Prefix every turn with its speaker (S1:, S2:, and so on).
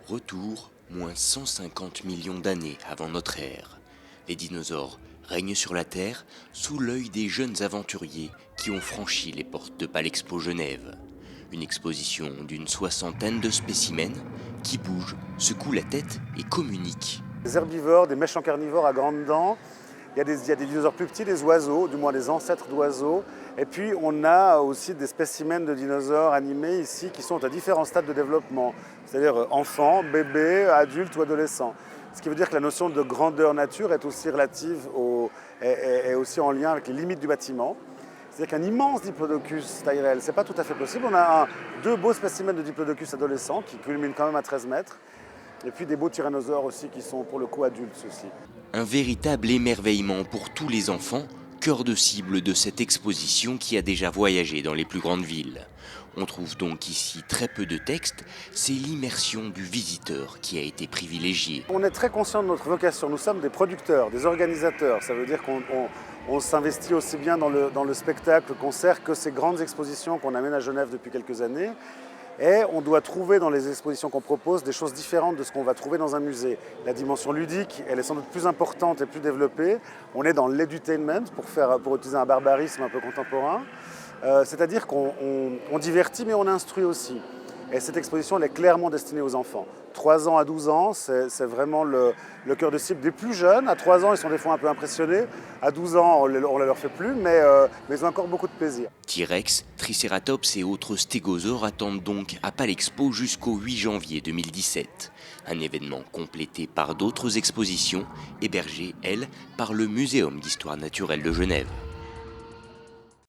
S1: Retour, moins 150 millions d'années avant notre ère. Les dinosaures règnent sur la Terre sous l'œil des jeunes aventuriers qui ont franchi les portes de Palexpo Genève. Une exposition d'une soixantaine de spécimens qui bougent, secouent la tête et communiquent.
S2: Des herbivores, des méchants carnivores à grandes dents. Il y a des dinosaures plus petits, des oiseaux, du moins des ancêtres d'oiseaux. Et puis on a aussi des spécimens de dinosaures animés ici qui sont à différents stades de développement, c'est-à-dire enfants, bébés, adultes ou adolescents. Ce qui veut dire que la notion de grandeur nature est aussi relative est aussi en lien avec les limites du bâtiment. C'est-à-dire qu'un immense Diplodocus taille réelle, c'est pas tout à fait possible. On a deux beaux spécimens de Diplodocus adolescents qui culminent quand même à 13 mètres. Et puis des beaux tyrannosaures aussi qui sont pour le coup adultes aussi.
S1: Un véritable émerveillement pour tous les enfants, cœur de cible de cette exposition qui a déjà voyagé dans les plus grandes villes. On trouve donc ici très peu de texte, c'est l'immersion du visiteur qui a été privilégiée.
S2: On est très conscient de notre vocation, nous sommes des producteurs, des organisateurs, ça veut dire qu'on s'investit aussi bien dans le spectacle, le concert que ces grandes expositions qu'on amène à Genève depuis quelques années. Et on doit trouver dans les expositions qu'on propose des choses différentes de ce qu'on va trouver dans un musée. La dimension ludique, elle est sans doute plus importante et plus développée. On est dans l'edutainment, pour utiliser un barbarisme un peu contemporain. C'est-à-dire qu'on divertit, mais on instruit aussi. Et cette exposition, elle est clairement destinée aux enfants. 3 ans à 12 ans, c'est vraiment le cœur de cible des plus jeunes. À 3 ans, ils sont des fois un peu impressionnés. À 12 ans, on ne leur fait plus, mais ils ont encore beaucoup de plaisir.
S1: T-Rex, Triceratops et autres stégosaures attendent donc à Palexpo jusqu'au 8 janvier 2017. Un événement complété par d'autres expositions, hébergées, elles, par le Muséum d'histoire naturelle de Genève.